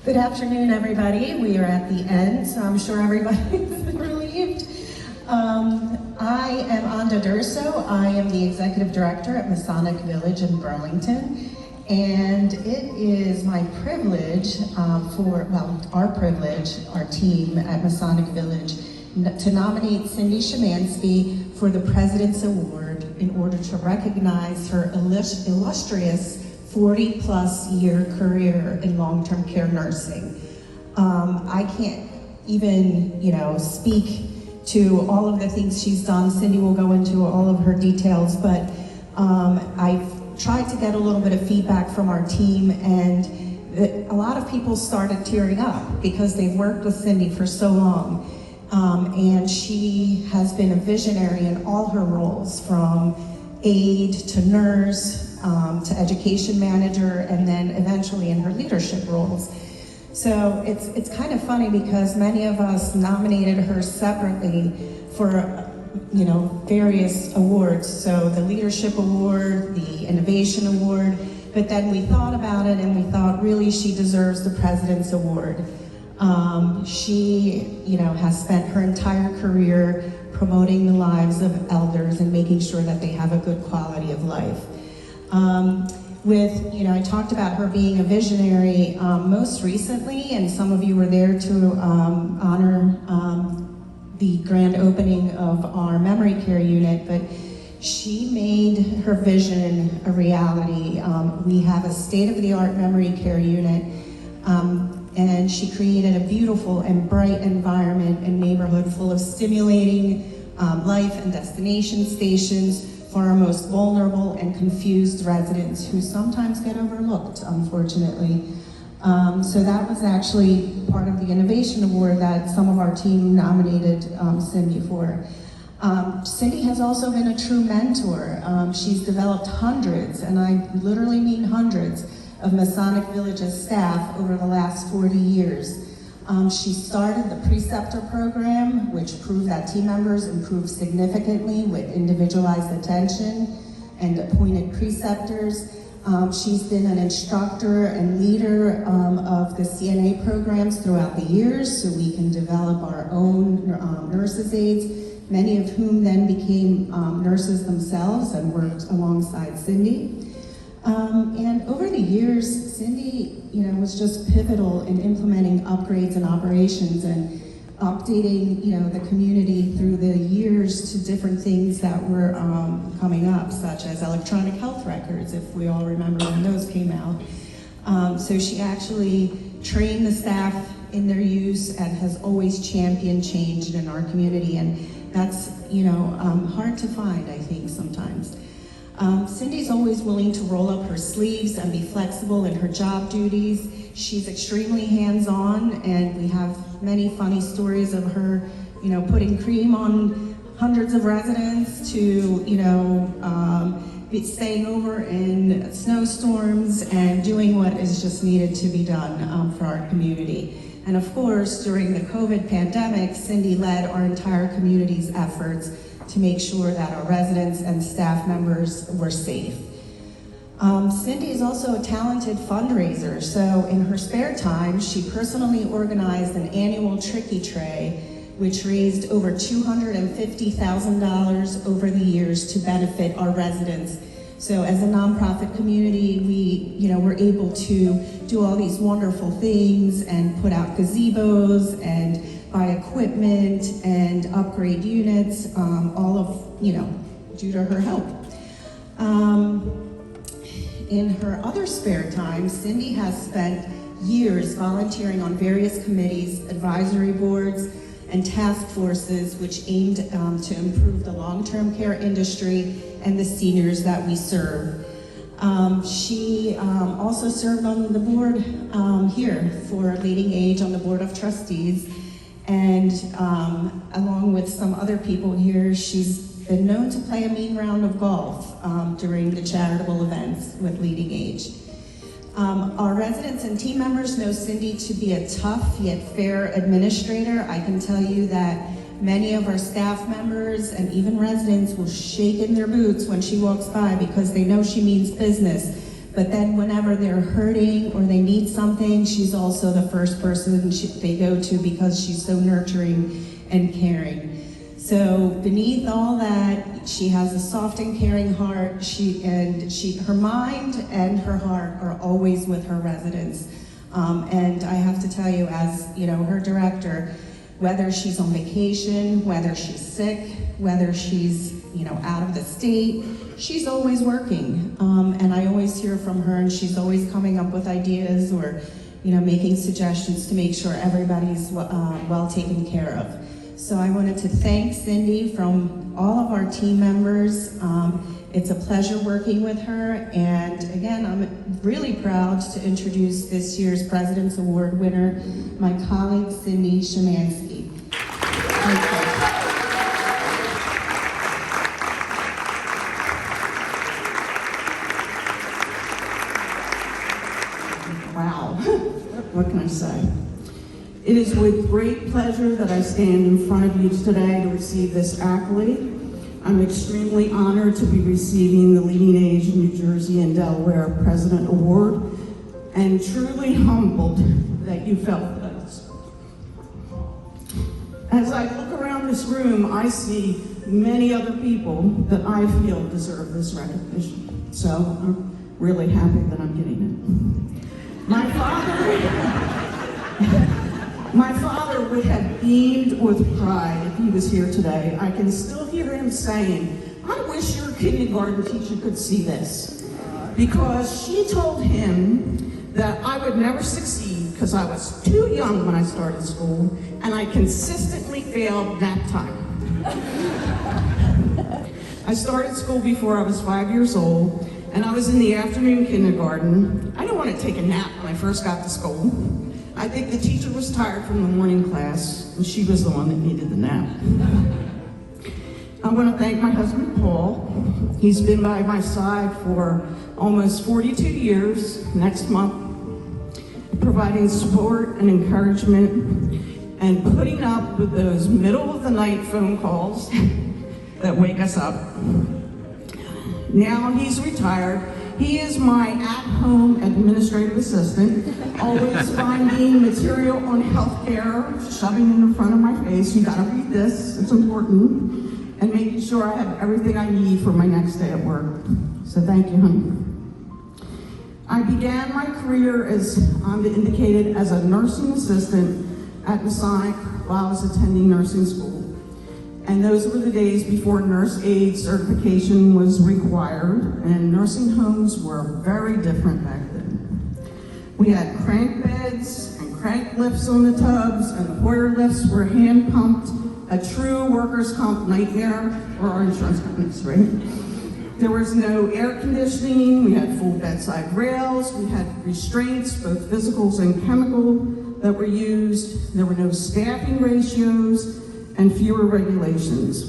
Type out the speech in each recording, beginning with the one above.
Good afternoon, everybody. We are at the end, so I'm sure everybody's relieved. I am Anda Durso. I am the Executive Director at Masonic Village in Burlington. And it is my privilege our team at Masonic Village, to nominate Cindy Shemansky for the President's Award in order to recognize her illustrious 40-plus year career in long-term care nursing. I can't even, speak to all of the things she's done. Cindy will go into all of her details, but I've tried to get a little bit of feedback from our team, and a lot of people started tearing up because they've worked with Cindy for so long. And she has been a visionary in all her roles, from aide to nurse, to education manager, and then eventually in her leadership roles. So it's kind of funny because many of us nominated her separately for various awards. So the Leadership Award, the Innovation Award, but then we thought about it and we thought really she deserves the President's Award. She has spent her entire career promoting the lives of elders and making sure that they have a good quality of life. I talked about her being a visionary most recently, and some of you were there to honor the grand opening of our memory care unit, but she made her vision a reality. We have a state-of-the-art memory care unit, and she created a beautiful and bright environment and neighborhood full of stimulating life and destination stations for our most vulnerable and confused residents who sometimes get overlooked, unfortunately. So that was actually part of the Innovation Award that some of our team nominated Cindy for. Cindy has also been a true mentor. She's developed hundreds, and I literally mean hundreds, of Masonic Village's staff over the last 40 years. She started the preceptor program, which proved that team members improved significantly with individualized attention and appointed preceptors. She's been an instructor and leader of the CNA programs throughout the years, so we can develop our own nurses' aides, many of whom then became nurses themselves and worked alongside Cindy. And over the years, Cindy, was just pivotal in implementing upgrades and operations and updating, the community through the years to different things that were coming up, such as electronic health records, if we all remember when those came out. So she actually trained the staff in their use and has always championed change in our community, and that's, hard to find, I think, sometimes. Cindy's always willing to roll up her sleeves and be flexible in her job duties. She's extremely hands-on, and we have many funny stories of her, putting cream on hundreds of residents to, staying over in snowstorms and doing what is just needed to be done for our community. And of course, during the COVID pandemic, Cindy led our entire community's efforts to make sure that our residents and staff members were safe. Cindy is also a talented fundraiser, so in her spare time, she personally organized an annual Tricky Tray, which raised over $250,000 over the years to benefit our residents. So as a nonprofit community, we were able to do all these wonderful things and put out gazebos and buy equipment and upgrade units, all of, due to her help. In her other spare time, Cindy has spent years volunteering on various committees, advisory boards, and task forces which aimed to improve the long-term care industry and the seniors that we serve. She also served on the board here for Leading Age on the Board of Trustees, and along with some other people here, she's been known to play a mean round of golf during the charitable events with Leading Age. Our residents and team members know Cindy to be a tough yet fair administrator. I can tell you that many of our staff members and even residents will shake in their boots when she walks by because they know she means business. But then whenever they're hurting or they need something, she's also the first person they go to because she's so nurturing and caring. So beneath all that, she has a soft and caring heart. Her mind and her heart are always with her residents. And I have to tell you, as her director, whether she's on vacation, whether she's sick, whether she's out of the state, she's always working. And I always hear from her, and she's always coming up with ideas or making suggestions to make sure everybody's well taken care of. So I wanted to thank Cindy from all of our team members. It's a pleasure working with her, and again, I'm really proud to introduce this year's President's Award winner, my colleague Cindy Shemansky. Thank you. Wow, what can I say? It is with great pleasure that I stand in front of you today to receive this accolade. I'm extremely honored to be receiving the Leading Age in New Jersey and Delaware President Award, and truly humbled that you felt this. As I look around this room, I see many other people that I feel deserve this recognition. So I'm really happy that I'm getting it. My father would have beamed with pride if he was here today. I can still hear him saying, "I wish your kindergarten teacher could see this," because she told him that I would never succeed because I was too young when I started school, and I consistently failed nap time. I started school before I was 5 years old, and I was in the afternoon kindergarten. I didn't want to take a nap when I first got to school. I think the teacher was tired from the morning class, and she was the one that needed the nap. I want to thank my husband, Paul. He's been by my side for almost 42 years next month, providing support and encouragement and putting up with those middle of the night phone calls that wake us up. Now he's retired. He is my at-home administrative assistant, always finding material on healthcare, shoving it in front of my face. You gotta read this, it's important, and making sure I have everything I need for my next day at work. So thank you, honey. I began my career, as indicated, as a nursing assistant at Masonic while I was attending nursing school. And those were the days before nurse aide certification was required, and nursing homes were very different back then. We had crank beds and crank lifts on the tubs, and the Hoyer lifts were hand pumped, a true workers' comp nightmare for our insurance companies, right? There was no air conditioning, we had full bedside rails, we had restraints, both physicals and chemical, that were used. There were no staffing ratios, and fewer regulations.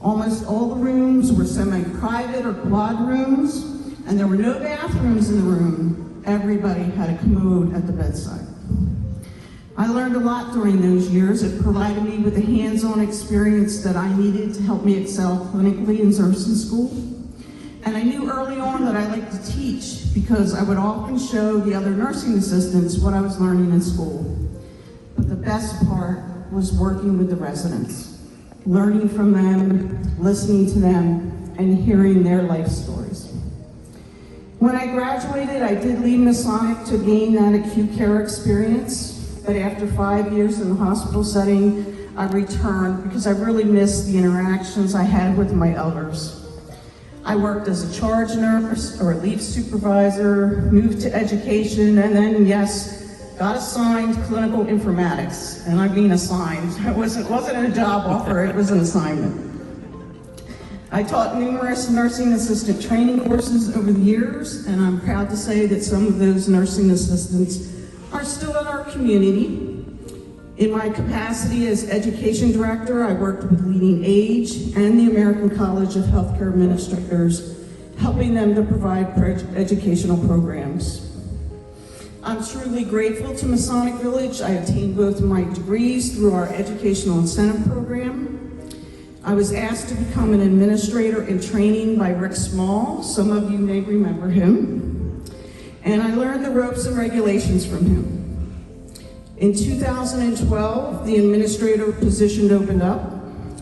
Almost all the rooms were semi-private or quad rooms, and there were no bathrooms in the room. Everybody had a commode at the bedside. I learned a lot during those years. It provided me with the hands-on experience that I needed to help me excel clinically in nursing school. And I knew early on that I liked to teach because I would often show the other nursing assistants what I was learning in school. But the best part was working with the residents, learning from them, listening to them, and hearing their life stories. When I graduated, I did leave Masonic to gain that acute care experience, but after 5 years in the hospital setting, I returned because I really missed the interactions I had with my elders. I worked as a charge nurse or a lead supervisor, moved to education, and then, yes, got assigned clinical informatics, and I mean assigned. It wasn't a job offer, it was an assignment. I taught numerous nursing assistant training courses over the years, and I'm proud to say that some of those nursing assistants are still in our community. In my capacity as education director, I worked with Leading Age and the American College of Healthcare Administrators, helping them to provide educational programs. I'm truly grateful to Masonic Village. I obtained both of my degrees through our educational incentive program. I was asked to become an administrator in training by Rick Small. Some of you may remember him. and I learned the ropes and regulations from him. In 2012, the administrator position opened up,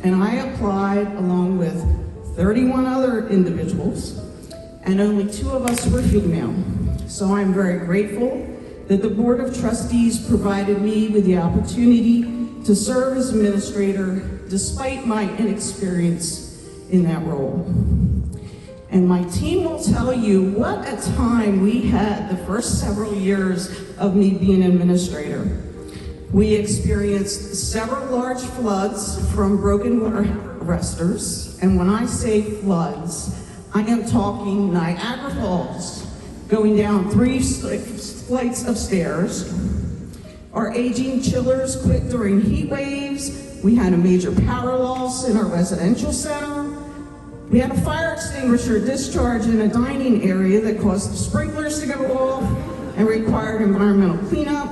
and I applied along with 31 other individuals, and only 2 of us were female. So I'm very grateful that the Board of Trustees provided me with the opportunity to serve as administrator despite my inexperience in that role. And my team will tell you what a time we had the first several years of me being administrator. We experienced several large floods from broken water arresters, and when I say floods, I am talking Niagara Falls, going down 3 flights of stairs. Our aging chillers quit during heat waves. We had a major power loss in our residential center. We had a fire extinguisher discharge in a dining area that caused the sprinklers to go off and required environmental cleanup.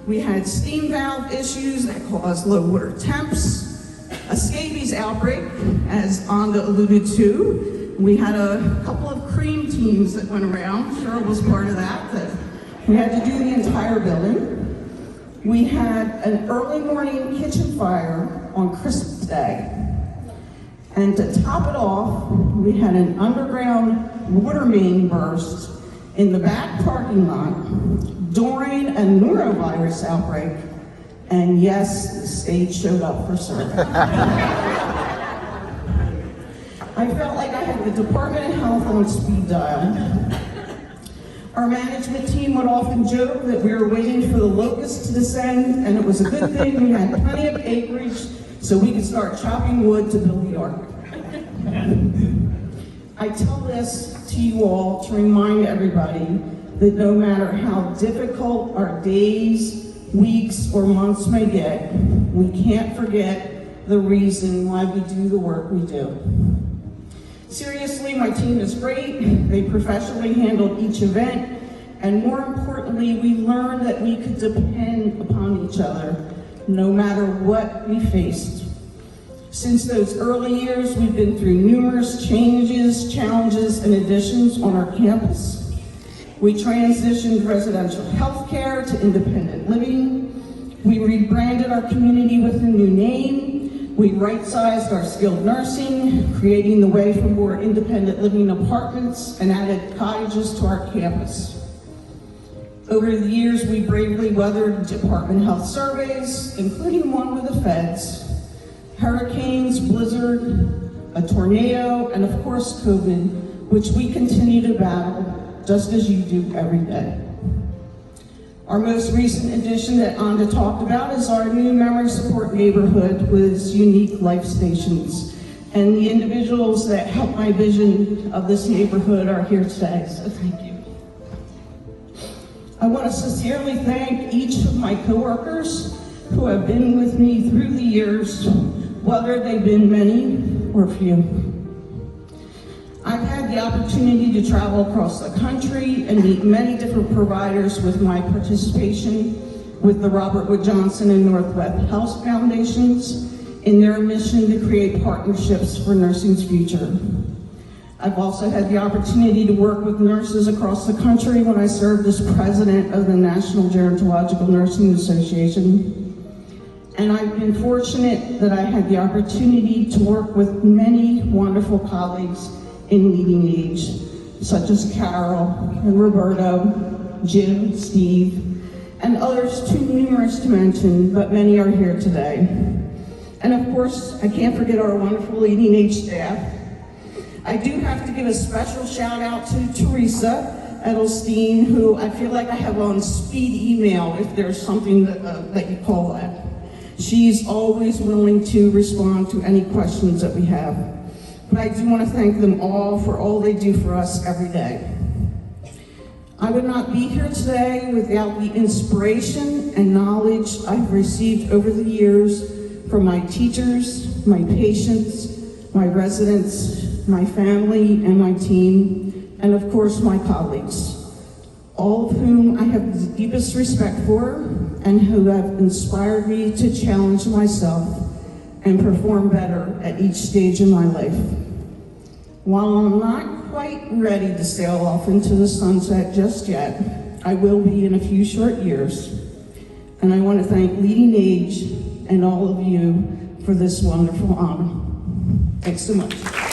We had steam valve issues that caused low water temps. A scabies outbreak, as Anda alluded to. We had a couple of cream teams that went around. Cheryl was part of that we had to do the entire building. We had an early morning kitchen fire on Christmas Day. And to top it off, we had an underground water main burst in the back parking lot during a norovirus outbreak. And yes, the state showed up for service. I felt like I had the Department of Health on speed dial. Our management team would often joke that we were waiting for the locusts to descend, and it was a good thing we had plenty of acreage so we could start chopping wood to build the ark. I tell this to you all to remind everybody that no matter how difficult our days, weeks, or months may get, we can't forget the reason why we do the work we do. Seriously, my team is great. They professionally handled each event, and more importantly, we learned that we could depend upon each other no matter what we faced. Since those early years, we've been through numerous changes, challenges, and additions on our campus. We transitioned residential health care to independent living. We rebranded our community with a new name. We right-sized our skilled nursing, creating the way for more independent living apartments, and added cottages to our campus. Over the years, we bravely weathered Department Health surveys, including one with the feds, hurricanes, blizzard, a tornado, and of course COVID, which we continue to battle just as you do every day. Our most recent addition that Anda talked about is our new memory support neighborhood with its unique life stations. And the individuals that help my vision of this neighborhood are here today, so thank you. I want to sincerely thank each of my coworkers who have been with me through the years, whether they've been many or few. I've had the opportunity to travel across the country and meet many different providers with my participation with the Robert Wood Johnson and Northwest Health Foundations in their mission to create partnerships for nursing's future. I've also had the opportunity to work with nurses across the country when I served as president of the National Gerontological Nursing Association. And I've been fortunate that I had the opportunity to work with many wonderful colleagues in leading age, such as Carol and Roberto, Jim, Steve, and others too numerous to mention, but many are here today. And of course, I can't forget our wonderful leading age staff. I do have to give a special shout out to Teresa Edelstein, who I feel like I have on speed email if there's something that you call that. She's always willing to respond to any questions that we have. But I do want to thank them all for all they do for us every day. I would not be here today without the inspiration and knowledge I've received over the years from my teachers, my patients, my residents, my family, and my team, and of course my colleagues, all of whom I have the deepest respect for and who have inspired me to challenge myself and perform better at each stage in my life. While I'm not quite ready to sail off into the sunset just yet. I will be in a few short years. And I want to thank Leading Age and all of you for this wonderful honor. Thanks so much.